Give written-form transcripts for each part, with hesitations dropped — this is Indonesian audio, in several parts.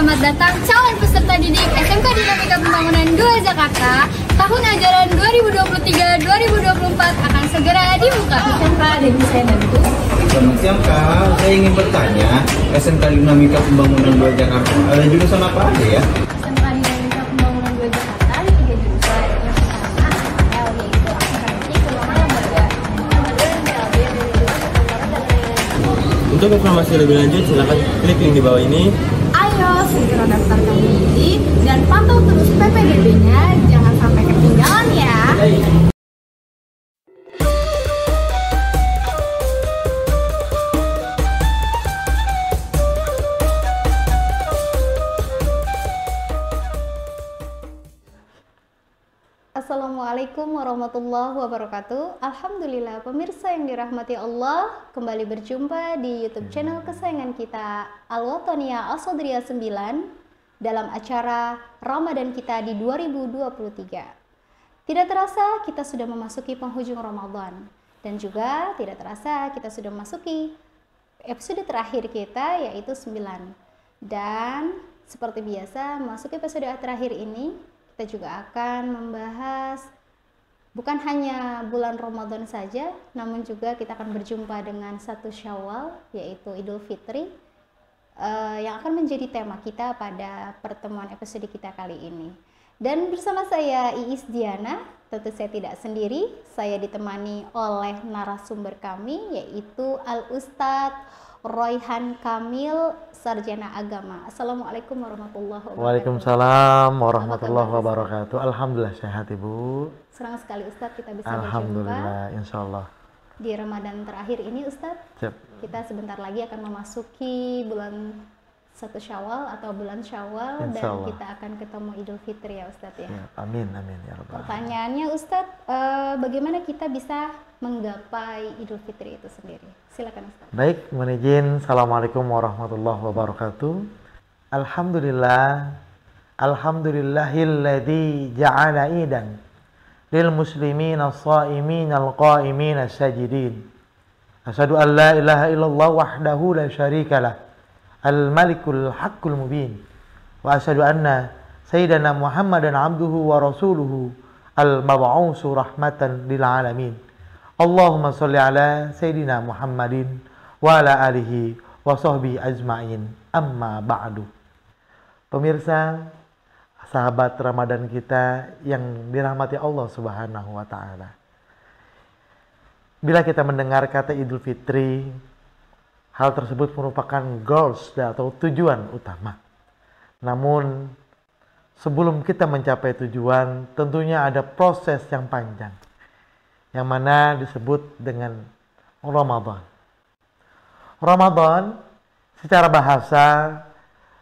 selamat datang calon peserta didik SMK Dinamika Pembangunan 2 Jakarta. Tahun ajaran 2023-2024 akan segera dibuka. Pak, dari saya bantu. Selamat siang Kak, saya ingin bertanya, SMK Dinamika Pembangunan 2 Jakarta ada jurusan apa aja ya? SMK Dinamika Pembangunan 2 Jakarta ada 3 jurusan. Yang pertama, L, yaitu akuntansi, keuangan lembaga. Yang kedua, MPLB, Untuk informasi lebih lanjut, silakan klik link di bawah ini. Ayo segera daftarkan diri dan pantau terus PPDB-nya, jangan sampai ketinggalan ya. Assalamualaikum warahmatullahi wabarakatuh. Alhamdulillah pemirsa yang dirahmati Allah, kembali berjumpa di YouTube channel kesayangan kita Al-Wataniyah Al-Sodriyah 9 dalam acara Ramadan kita di 2023. Tidak terasa kita sudah memasuki penghujung Ramadan, dan juga tidak terasa kita sudah memasuki episode terakhir kita, yaitu 9. Dan seperti biasa, memasuki episode terakhir ini kita juga akan membahas bukan hanya bulan Ramadan saja, namun juga kita akan berjumpa dengan 1 Syawal, yaitu Idul Fitri, yang akan menjadi tema kita pada pertemuan episode kita kali ini. Dan bersama saya Iis Diana, tentu saya tidak sendiri, saya ditemani oleh narasumber kami, yaitu Al-Ustadz Royhan Kamil, Sarjana Agama. Assalamualaikum warahmatullahi wabarakatuh. Waalaikumsalam warahmatullahi wabarakatuh. Alhamdulillah sehat Ibu. Senang sekali Ustadz kita bisa Alhamdulillah, berjumpa insya Allah. di Ramadan terakhir ini Ustadz. Siap. Kita sebentar lagi akan memasuki bulan 1 Syawal atau bulan Syawal, Insya dan Allah. kita akan ketemu Idul Fitri ya Ustadz ya. Ya, amin amin ya rabbal alamin. Pertanyaannya Ustadz, bagaimana kita bisa menggapai Idul Fitri itu sendiri? Silakan Ustadz. Baik, mohon izin. Assalamualaikum warahmatullahi wabarakatuh. Alhamdulillah, alhamdulillahilladzi ja'ala idan lil muslimin as-saimin al-qaimin as-sajidin. Asyhadu an la ilaha illallah wahdahu la syarikalah al-malikul haqqul mubin. Wa asyhadu anna sayyidana Muhammadan abduhu wa rasuluhu al-mab'usu rahmatan lil alamin. Allahumma sholli ala sayyidina Muhammadin wa ala alihi wa sahbihi ajma'in. Amma ba'du. Pemirsa, sahabat Ramadan kita yang dirahmati Allah Subhanahu wa taala. Bila kita mendengar kata Idul Fitri, hal tersebut merupakan goals atau tujuan utama. Namun sebelum kita mencapai tujuan, tentunya ada proses yang panjang, yang mana disebut dengan Ramadan. Ramadan secara bahasa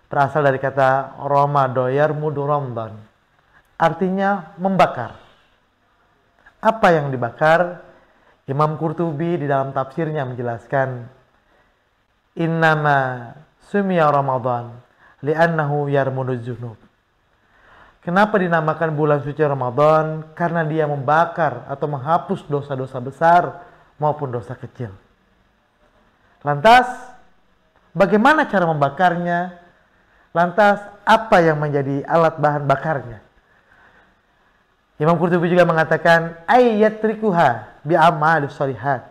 berasal dari kata Ramado yarmudu Ramadan, artinya membakar. Apa yang dibakar? Imam Qurtubi di dalam tafsirnya menjelaskan, innama sumya Ramadan li'annahu yarmudu dzunub. Kenapa dinamakan bulan suci Ramadan? Karena dia membakar atau menghapus dosa-dosa besar maupun dosa kecil. Lantas, bagaimana cara membakarnya? Lantas, apa yang menjadi alat bahan bakarnya? Imam Qurtubi juga mengatakan, ayyatrikuha bi'amal sholihat,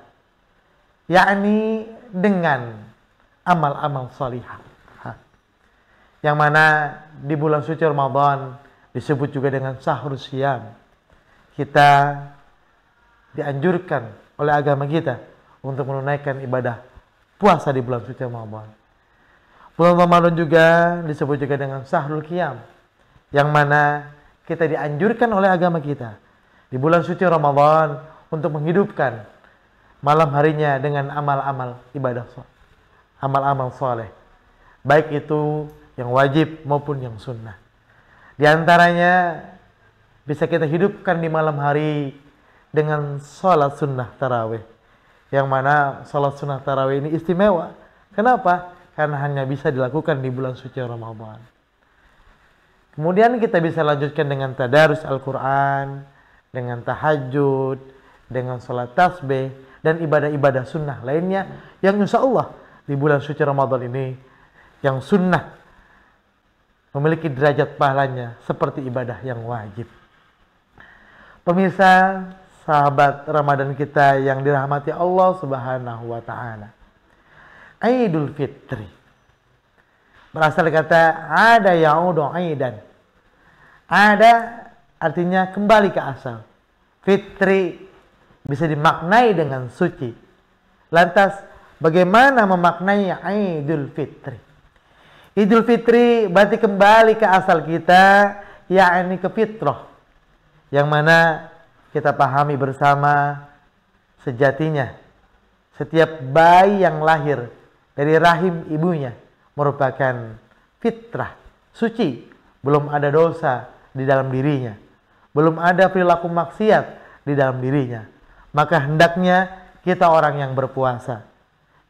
yakni dengan amal-amal sholihah. Yang mana di bulan suci Ramadan disebut juga dengan syahrul syiyam. Kita dianjurkan oleh agama kita untuk menunaikan ibadah puasa di bulan suci Ramadan. Bulan Ramadan juga disebut juga dengan syahrul qiyam, yang mana kita dianjurkan oleh agama kita di bulan suci Ramadan untuk menghidupkan malam harinya dengan amal-amal ibadah, amal-amal soleh, baik itu yang wajib maupun yang sunnah. Di antaranya bisa kita hidupkan di malam hari dengan sholat sunnah tarawih, yang mana sholat sunnah tarawih ini istimewa. Kenapa? Karena hanya bisa dilakukan di bulan suci Ramadan. Kemudian kita bisa lanjutkan dengan tadarus Al-Quran, dengan tahajud, dengan sholat tasbih, dan ibadah-ibadah sunnah lainnya yang insya Allah di bulan suci Ramadan ini yang sunnah memiliki derajat pahalanya seperti ibadah yang wajib. Pemirsa, sahabat Ramadan kita yang dirahmati Allah Subhanahu wa taala. Idul Fitri berasal dari kata ada yaudu aidan. Ada artinya kembali ke asal. Fitri bisa dimaknai dengan suci. Lantas bagaimana memaknai Idul Fitri? Idul Fitri berarti kembali ke asal kita, yakni ke fitrah. Yang mana kita pahami bersama sejatinya setiap bayi yang lahir dari rahim ibunya merupakan fitrah, suci, belum ada dosa di dalam dirinya, belum ada perilaku maksiat di dalam dirinya. Maka hendaknya kita orang yang berpuasa,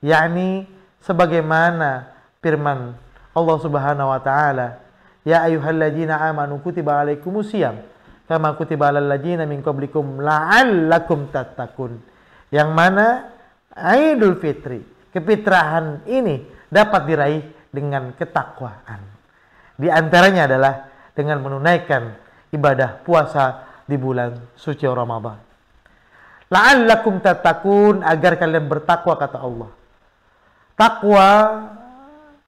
yakni sebagaimana firman Allah Subhanahu wa taala, ya ayyuhalladzina amanu kutiba alaikumusiyam kama kutiba alal ladzina min qablikum la'allakum tattaqun. Yang mana Idul Fitri, kefitrahan ini dapat diraih dengan ketakwaan. Di antaranya adalah dengan menunaikan ibadah puasa di bulan suci Ramadan. La'allakum tattaqun, agar kalian bertakwa, kata Allah. Takwa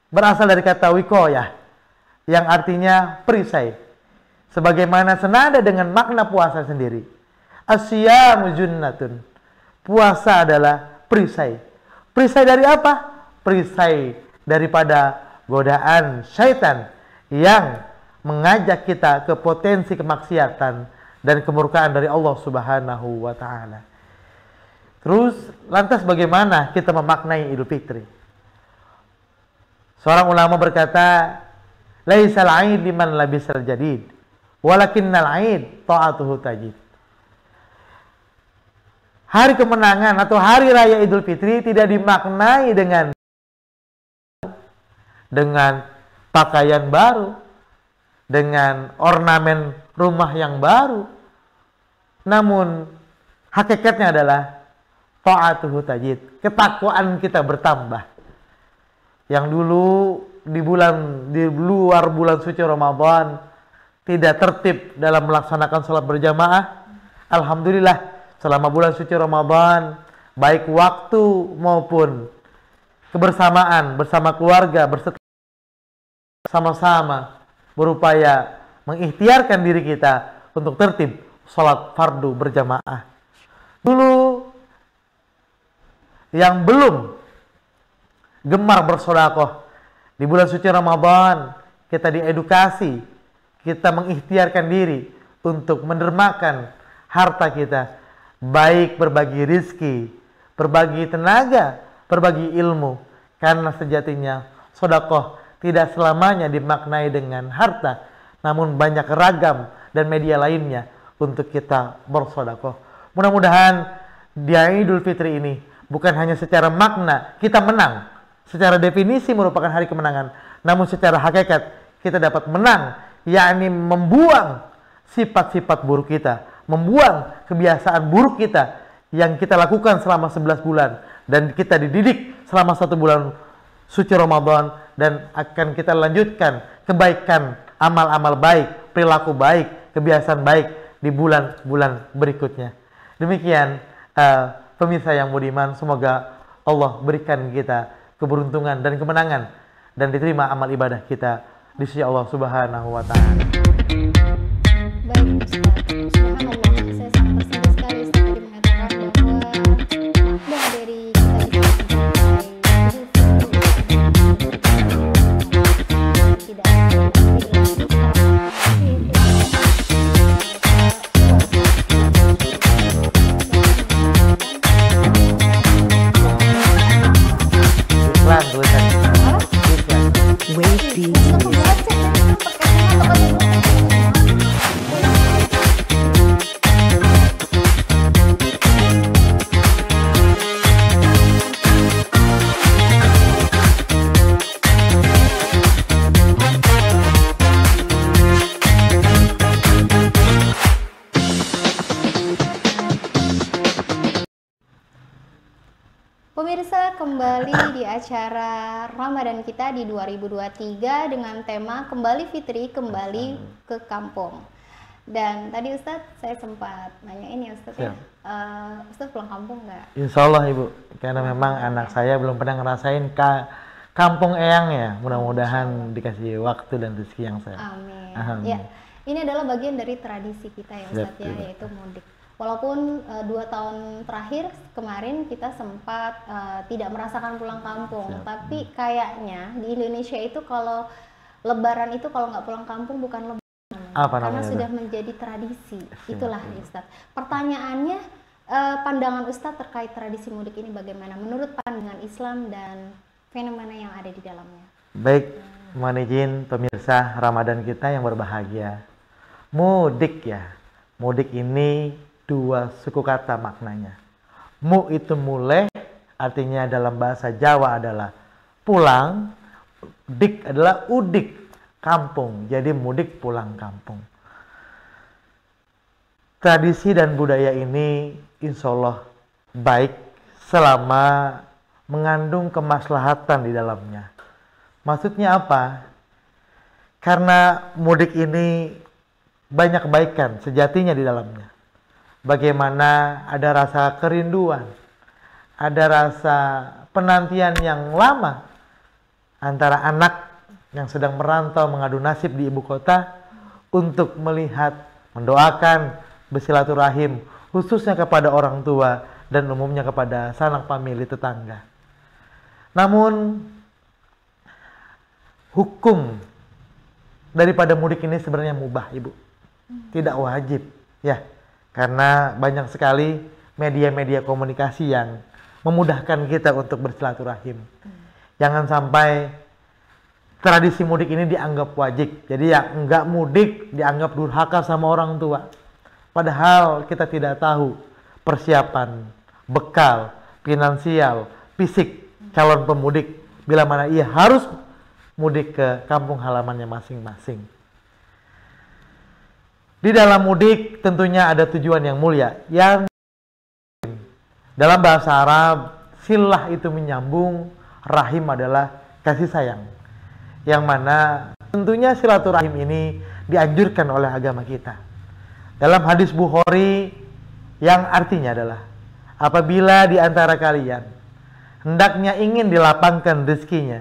berasal dari kata wiqayah yang artinya perisai. Sebagaimana senada dengan makna puasa sendiri. Asyamu junnatun. Puasa adalah perisai. Perisai dari apa? Perisai daripada godaan syaitan yang mengajak kita ke potensi kemaksiatan dan kemurkaan dari Allah Subhanahu wa taala. Terus lantas bagaimana kita memaknai Idul Fitri? Seorang ulama berkata, laisal 'aid liman labisal jadid, walakinnal 'aid ta'atuhu tajid. Hari kemenangan atau hari raya Idul Fitri tidak dimaknai dengan pakaian baru, dengan ornamen rumah yang baru. Namun hakikatnya adalah ta'atuhu tajid, ketakwaan kita bertambah. Yang dulu di luar bulan suci Ramadan tidak tertib dalam melaksanakan sholat berjamaah, alhamdulillah selama bulan suci Ramadan baik waktu maupun kebersamaan bersama keluarga bersama-sama berupaya mengikhtiarkan diri kita untuk tertib sholat fardu berjamaah. Dulu yang belum gemar bersedekah di bulan suci Ramadan, kita diedukasi, kita mengikhtiarkan diri untuk mendermakan harta kita, baik berbagi rizki, berbagi tenaga, berbagi ilmu, karena sejatinya sedekah tidak selamanya dimaknai dengan harta, namun banyak ragam dan media lainnya untuk kita bersedekah. Mudah-mudahan di Idul Fitri ini bukan hanya secara makna kita menang, secara definisi merupakan hari kemenangan, namun secara hakikat kita dapat menang, yakni membuang sifat-sifat buruk kita, membuang kebiasaan buruk kita yang kita lakukan selama 11 bulan dan kita dididik selama 1 bulan suci Ramadan, dan akan kita lanjutkan kebaikan, amal-amal baik, perilaku baik, kebiasaan baik di bulan-bulan berikutnya. Demikian pemirsa yang budiman, semoga Allah berikan kita keberuntungan dan kemenangan dan diterima amal ibadah kita di sisi Allah Subhanahu wa taala. Baik Ustaz, subhanallah, saya sangat tersentuh sekali tadi mengatakan bahwa makna dari kita bisa tidak Iklan tulisan. Wait, kembali di acara Ramadan kita di 2023 dengan tema Kembali Fitri, Kembali ke Kampung. Dan tadi Ustadz saya sempat nanyain ya Ustadz ya, Ustadz pulang kampung nggak? Insya Allah Ibu, karena memang anak saya belum pernah ngerasain kampung eyang ya. Mudah-mudahan dikasih waktu dan rezeki yang saya. Amin. Amin. Ya, ini adalah bagian dari tradisi kita ya Ustadz ya, yaitu mudik. Walaupun 2 tahun terakhir kemarin kita sempat tidak merasakan pulang kampung, tapi kayaknya di Indonesia itu kalau Lebaran itu kalau nggak pulang kampung bukan Lebaran, karena sudah menjadi tradisi. Itulah Ustadz. Pertanyaannya, pandangan Ustadz terkait tradisi mudik ini bagaimana? Menurut pandangan Islam dan fenomena yang ada di dalamnya. Baik, mohon izin pemirsa Ramadan kita yang berbahagia. Mudik ya, mudik ini 2 suku kata maknanya. Mu itu mulai, artinya dalam bahasa Jawa adalah pulang. Dik adalah udik, kampung. Jadi mudik pulang kampung. Tradisi dan budaya ini insya Allah baik selama mengandung kemaslahatan di dalamnya. Maksudnya apa? Karena mudik ini banyak kebaikan sejatinya di dalamnya. Bagaimana ada rasa kerinduan, ada rasa penantian yang lama antara anak yang sedang merantau mengadu nasib di ibu kota untuk melihat, mendoakan, bersilaturahim, khususnya kepada orang tua dan umumnya kepada sanak famili tetangga. Namun hukum daripada mudik ini sebenarnya mubah, Ibu. Tidak wajib, ya. Karena banyak sekali media-media komunikasi yang memudahkan kita untuk bersilaturahim. Jangan sampai tradisi mudik ini dianggap wajib. Jadi yang enggak mudik dianggap durhaka sama orang tua. Padahal kita tidak tahu persiapan, bekal, finansial, fisik calon pemudik bila mana ia harus mudik ke kampung halamannya masing-masing. Di dalam mudik tentunya ada tujuan yang mulia. Yang dalam bahasa Arab, silah itu menyambung, rahim adalah kasih sayang. Yang mana tentunya silaturahim ini dianjurkan oleh agama kita. Dalam hadis Bukhari yang artinya adalah, apabila di antara kalian hendaknya ingin dilapangkan rezekinya,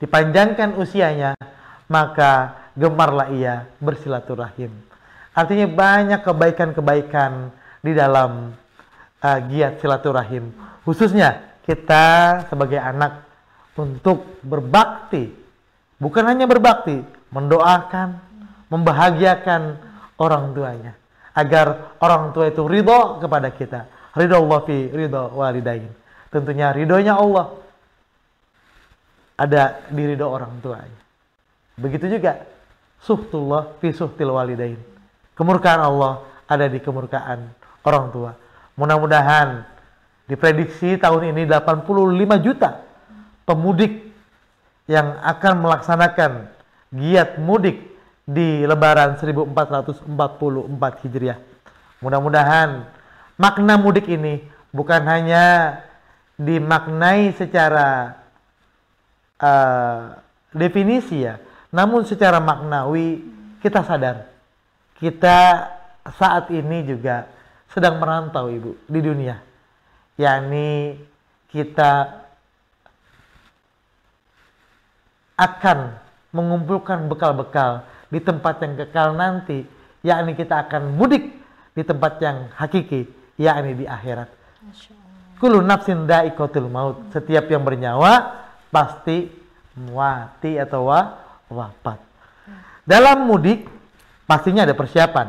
dipanjangkan usianya, maka gemarlah ia bersilaturahim. Artinya banyak kebaikan-kebaikan di dalam giat silaturahim. Khususnya kita sebagai anak untuk berbakti. Bukan hanya berbakti, mendoakan, membahagiakan orang tuanya. Agar orang tua itu ridho kepada kita. Ridho Allah fi ridho walidain. Tentunya ridhonya Allah ada di ridho orang tuanya. Begitu juga suhtullah fi suhtil walidain. Kemurkaan Allah ada di kemurkaan orang tua. Mudah-mudahan diprediksi tahun ini 85 juta pemudik yang akan melaksanakan giat mudik di Lebaran 1444 Hijriah. Mudah-mudahan makna mudik ini bukan hanya dimaknai secara definisi ya, namun secara maknawi kita sadar kita saat ini juga sedang merantau Ibu di dunia, yakni kita akan mengumpulkan bekal-bekal di tempat yang kekal nanti, yakni kita akan mudik di tempat yang hakiki, yakni di akhirat. Kullu nafsin dha'iqatul maut. Setiap yang bernyawa pasti mati atau wafat. Dalam mudik pastinya ada persiapan.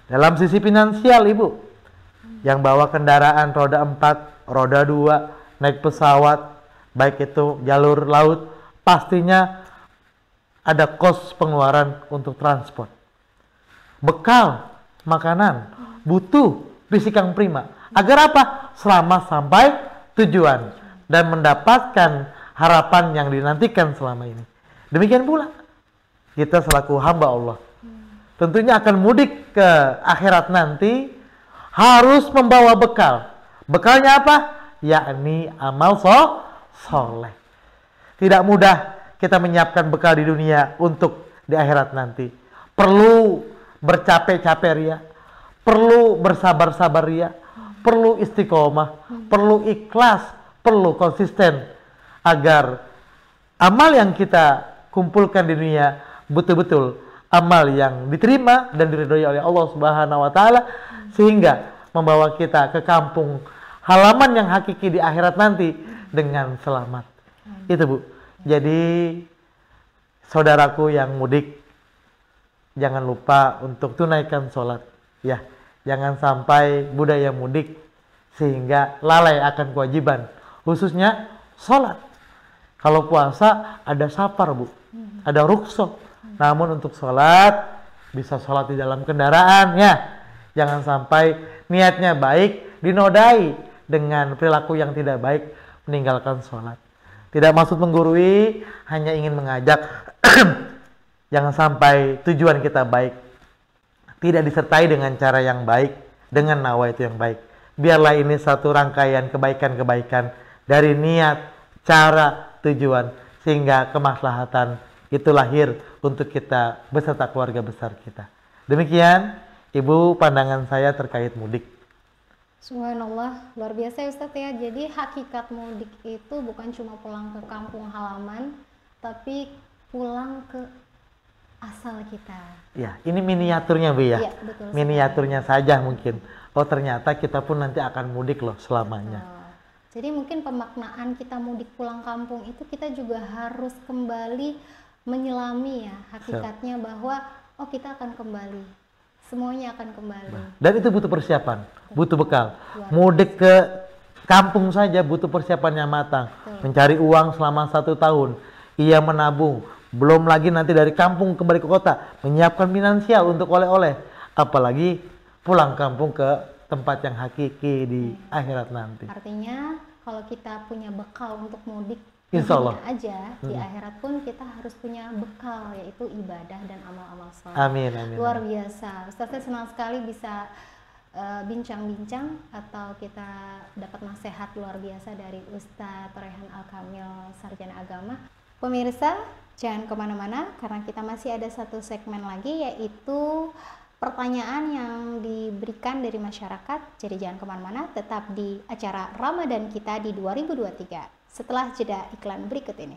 Dalam sisi finansial Ibu, yang bawa kendaraan roda 4, roda 2, naik pesawat, baik itu jalur laut, pastinya ada kos pengeluaran untuk transport. Bekal, makanan, butuh fisik yang prima. Agar apa? Selama sampai tujuan dan mendapatkan harapan yang dinantikan selama ini. Demikian pula kita selaku hamba Allah tentunya akan mudik ke akhirat nanti harus membawa bekal. Bekalnya apa? Yakni amal soleh. Tidak mudah kita menyiapkan bekal di dunia untuk di akhirat nanti. Perlu bercapek-capek ria, perlu bersabar-sabar ria, perlu istiqomah, perlu ikhlas, perlu konsisten agar amal yang kita kumpulkan di dunia betul-betul amal yang diterima dan diridhoi oleh Allah Subhanahu wa taala, sehingga membawa kita ke kampung halaman yang hakiki di akhirat nanti dengan selamat. Itu Bu. Jadi saudaraku yang mudik, jangan lupa untuk tunaikan sholat. Ya, jangan sampai budaya mudik sehingga lalai akan kewajiban, khususnya sholat. Kalau puasa ada safar Bu, ada rukhsah. Namun untuk sholat, bisa sholat di dalam kendaraan ya. Jangan sampai niatnya baik dinodai dengan perilaku yang tidak baik, meninggalkan sholat. Tidak maksud menggurui, hanya ingin mengajak. Jangan sampai tujuan kita baik tidak disertai dengan cara yang baik, dengan nawa itu yang baik. Biarlah ini satu rangkaian kebaikan-kebaikan dari niat, cara, tujuan, sehingga kemaslahatan itu lahir untuk kita beserta keluarga besar kita. Demikian Ibu pandangan saya terkait mudik. Subhanallah, luar biasa ya Ustadz ya. Jadi hakikat mudik itu bukan cuma pulang ke kampung halaman, tapi pulang ke asal kita. Ya, ini miniaturnya Bu ya. Iya, betul. Miniaturnya saja mungkin. Oh ternyata kita pun nanti akan mudik loh selamanya. Jadi mungkin pemaknaan kita mudik pulang kampung itu kita juga harus kembali menyelami ya hakikatnya bahwa oh kita akan kembali. Semuanya akan kembali. Dan itu butuh persiapan, butuh bekal. Mudik ke kampung saja butuh persiapan yang matang. Mencari uang selama 1 tahun. Ia menabung. Belum lagi nanti dari kampung kembali ke kota. Menyiapkan finansial untuk oleh-oleh. Apalagi pulang kampung ke tempat yang hakiki di akhirat nanti. Artinya kalau kita punya bekal untuk mudik, Insya Allah aja di akhirat pun kita harus punya bekal, yaitu ibadah dan amal-amal saleh. Amin, amin. Luar biasa. Ustaz, saya senang sekali bisa bincang-bincang atau kita dapat nasihat luar biasa dari Ustadz Rehan Al-Kamil, Sarjana Agama. Pemirsa, jangan kemana-mana karena kita masih ada satu segmen lagi, yaitu pertanyaan yang diberikan dari masyarakat. Jadi jangan kemana-mana, tetap di acara Ramadan kita di 2023 setelah jeda iklan berikut ini.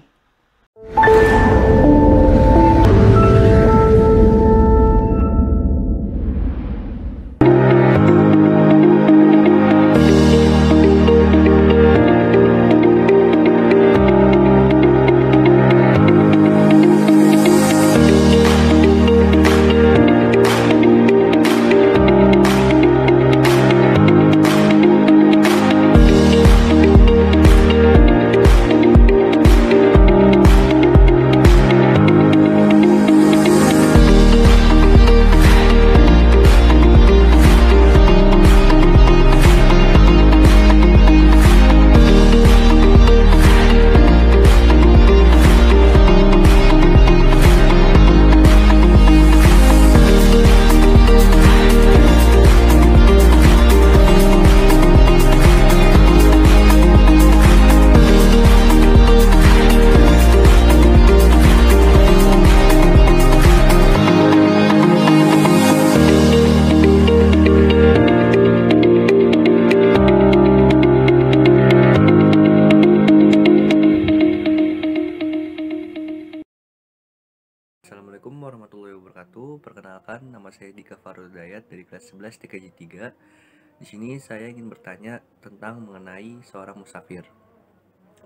Assalamualaikum warahmatullahi wabarakatuh. Perkenalkan, nama saya Dika Farul Dayat dari kelas 11 TKJ 3. Di sini saya ingin bertanya tentang mengenai seorang musafir.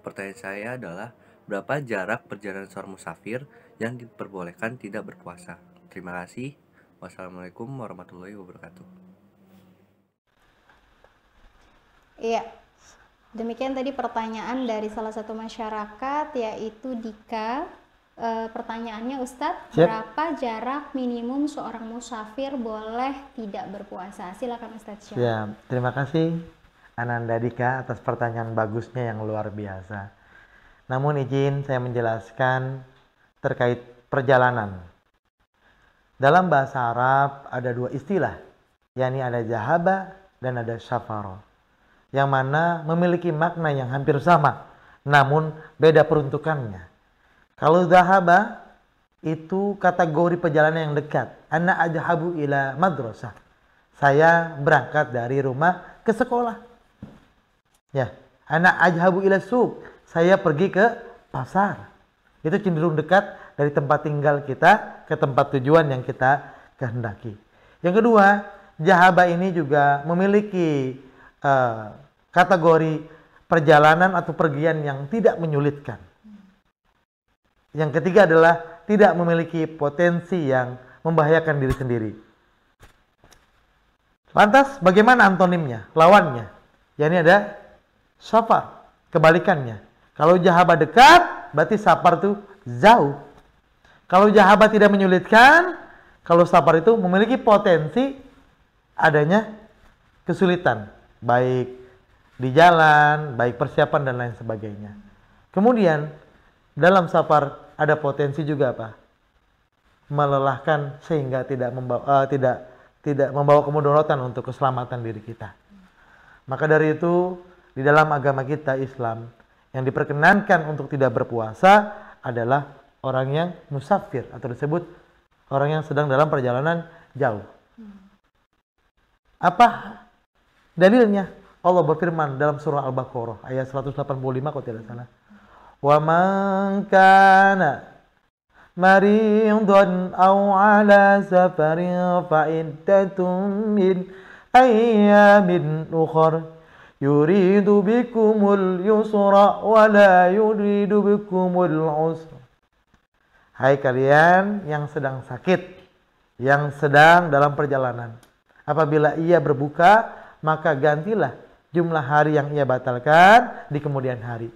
Pertanyaan saya adalah, berapa jarak perjalanan seorang musafir yang diperbolehkan tidak berpuasa? Terima kasih. Wassalamualaikum warahmatullahi wabarakatuh. Iya, demikian tadi pertanyaan dari salah satu masyarakat, yaitu Dika. Pertanyaannya Ustadz, berapa jarak minimum seorang musafir boleh tidak berpuasa? Silakan Ustadz. Ya, terima kasih Ananda Dika atas pertanyaan bagusnya yang luar biasa. Namun izin saya menjelaskan terkait perjalanan. Dalam bahasa Arab ada 2 istilah, yakni ada zahaba dan ada safara, yang mana memiliki makna yang hampir sama, namun beda peruntukannya. Kalau dhahaba itu kategori perjalanan yang dekat. Ana adhabu ila madrasah. Saya berangkat dari rumah ke sekolah. Ya, ana adhabu ila suq. Saya pergi ke pasar. Itu cenderung dekat dari tempat tinggal kita ke tempat tujuan yang kita kehendaki. Yang kedua, jahaba ini juga memiliki kategori perjalanan atau pergian yang tidak menyulitkan. Yang ketiga adalah tidak memiliki potensi yang membahayakan diri sendiri. Lantas bagaimana antonimnya, lawannya? Yakni ada safar, kebalikannya. Kalau jahaba dekat, berarti safar itu jauh. Kalau jahaba tidak menyulitkan, kalau safar itu memiliki potensi adanya kesulitan, baik di jalan, baik persiapan dan lain sebagainya. Kemudian dalam safar ada potensi juga apa? Melelahkan sehingga tidak membawa kemudaratan untuk keselamatan diri kita. Maka dari itu di dalam agama kita Islam yang diperkenankan untuk tidak berpuasa adalah orang yang musafir atau disebut orang yang sedang dalam perjalanan jauh. Apa dalilnya? Allah berfirman dalam surah Al-Baqarah ayat 185 kalau tidak salah. Wa man kana maridan aw ala safarin fa iddatun min ayyamin ukhra yuridu bikumul yusra wa la yuridu bikumul usra. Hai kalian yang sedang sakit, yang sedang dalam perjalanan, apabila ia berbuka, maka gantilah jumlah hari yang ia batalkan di kemudian hari.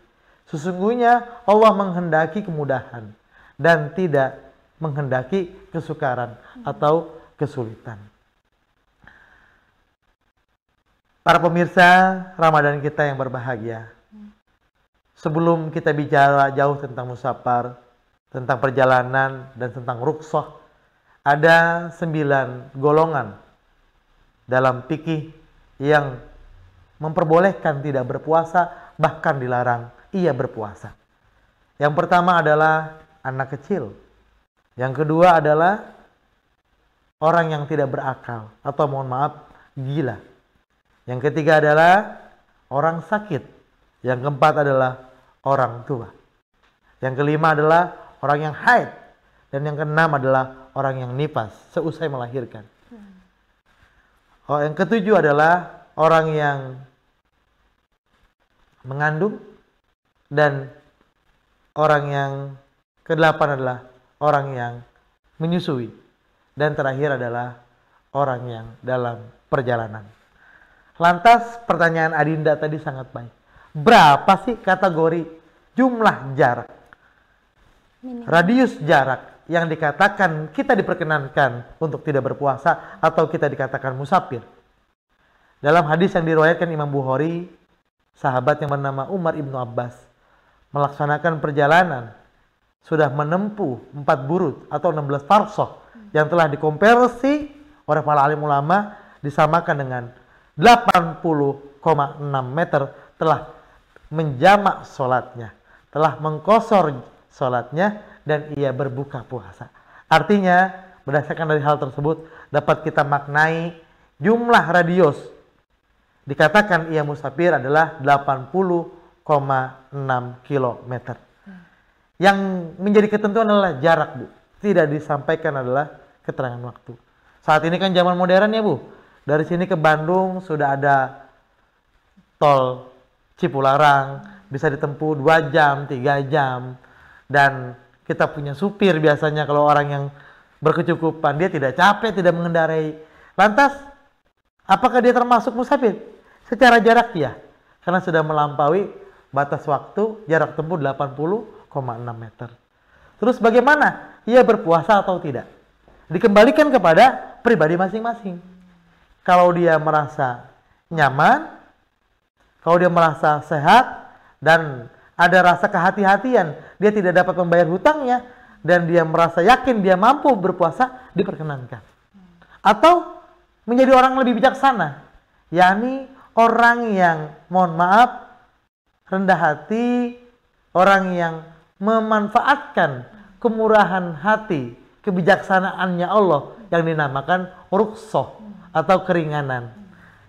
Sesungguhnya Allah menghendaki kemudahan dan tidak menghendaki kesukaran atau kesulitan. Para pemirsa Ramadan kita yang berbahagia, sebelum kita bicara jauh tentang musafar, tentang perjalanan dan tentang rukhsah, ada 9 golongan dalam fikih yang memperbolehkan tidak berpuasa, bahkan dilarang ia berpuasa. Yang pertama adalah anak kecil. Yang kedua adalah orang yang tidak berakal atau mohon maaf gila. Yang ketiga adalah orang sakit. Yang keempat adalah orang tua. Yang kelima adalah orang yang haid. Dan yang keenam adalah orang yang nifas seusai melahirkan. Yang ketujuh adalah orang yang mengandung, dan orang yang kedelapan adalah orang yang menyusui, dan terakhir adalah orang yang dalam perjalanan. Lantas pertanyaan Adinda tadi sangat baik. Berapa sih kategori jumlah jarak, radius jarak yang dikatakan kita diperkenankan untuk tidak berpuasa atau kita dikatakan musafir? Dalam hadis yang diriwayatkan Imam Bukhari, sahabat yang bernama Umar ibnu Abbas melaksanakan perjalanan sudah menempuh 4 burud atau 16 farsakh yang telah dikonversi oleh para alim ulama disamakan dengan 80,6 meter, telah menjamak sholatnya, telah mengqashar sholatnya, dan ia berbuka puasa. Artinya berdasarkan dari hal tersebut dapat kita maknai jumlah radius dikatakan ia musafir adalah 80,6 km. Yang menjadi ketentuan adalah jarak, Bu. Tidak disampaikan adalah keterangan waktu. Saat ini kan zaman modern ya, Bu. Dari sini ke Bandung sudah ada tol Cipularang, bisa ditempuh 2 jam, 3 jam. Dan kita punya supir biasanya kalau orang yang berkecukupan, dia tidak capek, tidak mengendarai. Lantas, apakah dia termasuk musafir? Secara jarak ya, karena sudah melampaui batas waktu jarak tempuh 80,6 meter. Terus bagaimana? Ia berpuasa atau tidak? Dikembalikan kepada pribadi masing-masing. Kalau dia merasa nyaman, kalau dia merasa sehat, dan ada rasa kehati-hatian, dia tidak dapat membayar hutangnya, dan dia merasa yakin dia mampu berpuasa, diperkenankan. Atau menjadi orang lebih bijaksana, yakni orang yang mohon maaf rendah hati, orang yang memanfaatkan kemurahan hati, kebijaksanaannya Allah yang dinamakan rukhsah atau keringanan.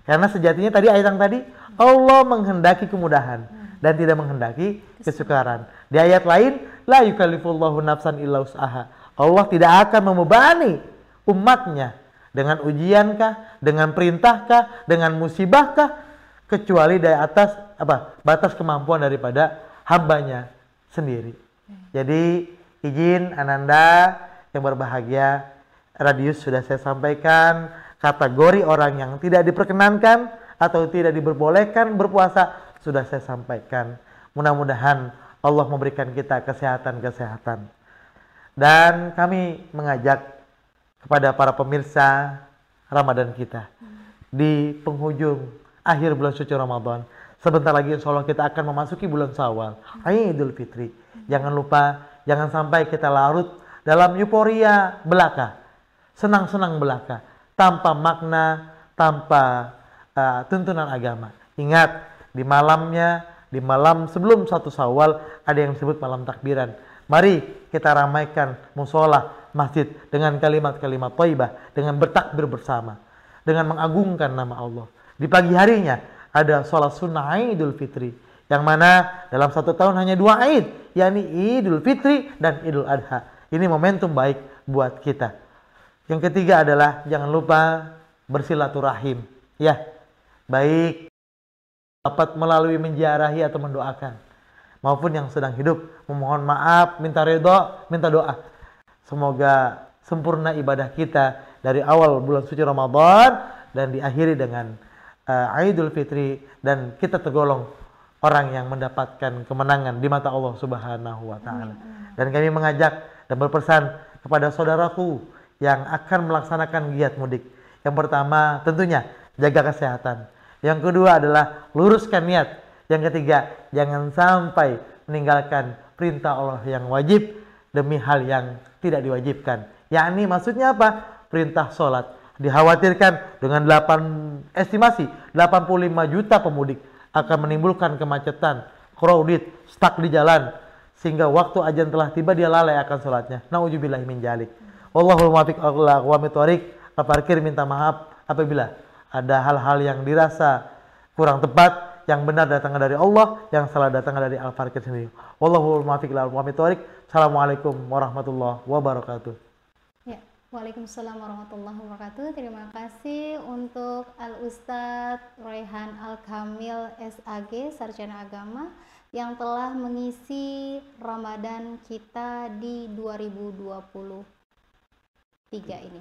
Karena sejatinya tadi ayat yang tadi, Allah menghendaki kemudahan dan tidak menghendaki kesukaran. Di ayat lain, la yukallifullahu nafsan illa wus'aha. Allah tidak akan membebani umatnya dengan ujiankah, dengan perintahkah, dengan musibahkah, kecuali dari atas batas kemampuan daripada hambanya sendiri. Jadi izin Ananda yang berbahagia, radius sudah saya sampaikan, kategori orang yang tidak diperkenankan atau tidak diperbolehkan berpuasa sudah saya sampaikan. Mudah-mudahan Allah memberikan kita kesehatan-kesehatan. Dan kami mengajak kepada para pemirsa Ramadan kita di penghujung akhir bulan suci Ramadan. Sebentar lagi insya Allah kita akan memasuki bulan Syawal, Idul Fitri. Jangan lupa, jangan sampai kita larut dalam euforia belaka, senang-senang belaka, tanpa makna, tanpa tuntunan agama. Ingat, di malamnya, di malam sebelum 1 Syawal ada yang disebut malam takbiran. Mari kita ramaikan musola, masjid dengan kalimat-kalimat thayyibah, dengan bertakbir bersama, dengan mengagungkan nama Allah. Di pagi harinya ada sholat sunnah Idul Fitri, yang mana dalam 1 tahun hanya 2 Id, yakni Idul Fitri dan Idul Adha. Ini momentum baik buat kita. Yang ketiga adalah jangan lupa bersilaturahim, ya, baik dapat melalui menziarahi atau mendoakan, maupun yang sedang hidup memohon maaf, minta ridho, minta doa. Semoga sempurna ibadah kita dari awal bulan suci Ramadan dan diakhiri dengan Idul Fitri, dan kita tergolong orang yang mendapatkan kemenangan di mata Allah Subhanahu wa taala. Dan kami mengajak dan berpesan kepada saudaraku yang akan melaksanakan giat mudik. Yang pertama tentunya jaga kesehatan. Yang kedua adalah luruskan niat. Yang ketiga, jangan sampai meninggalkan perintah Allah yang wajib demi hal yang tidak diwajibkan. Yakni maksudnya apa? Perintah sholat. Dikhawatirkan dengan estimasi 85 juta pemudik akan menimbulkan kemacetan, crowded, stuck di jalan, sehingga waktu azan telah tiba dia lalai akan sholatnya. Nauzubillahi min dzalik. Wallahul muwaffiq ila aqwamit thoriq. Parkir minta maaf apabila ada hal-hal yang dirasa kurang tepat, yang benar datang dari Allah, yang salah datang dari Al-Fakir sendiri. Wallahul muwaffiq ila aqwamit thoriq. Assalamualaikum warahmatullahi wabarakatuh. Waalaikumsalam warahmatullahi wabarakatuh. Terima kasih untuk Al-Ustadz Raihan Al-Kamil SAG, Sarjana Agama, yang telah mengisi Ramadan kita di 2023 ini.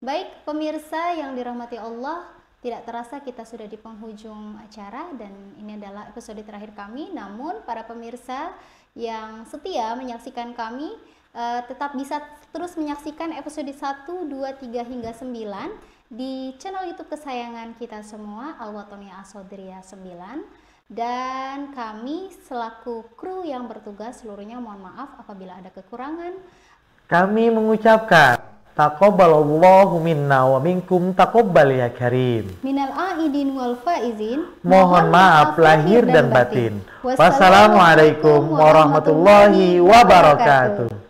Baik pemirsa yang dirahmati Allah, tidak terasa kita sudah di penghujung acara dan ini adalah episode terakhir kami. Namun para pemirsa yang setia menyaksikan kami, tetap bisa terus menyaksikan episode 1, 2, 3 hingga 9 di channel YouTube kesayangan kita semua, Al-Wathaniyah As-Sodriyah 9. Dan kami selaku kru yang bertugas seluruhnya mohon maaf apabila ada kekurangan. Kami mengucapkan taqabbalallahu minna wa minkum taqabbal ya karim. Minal aidin wal faizin. Mohon maaf lahir dan batin. Wassalamualaikum warahmatullahi wabarakatuh.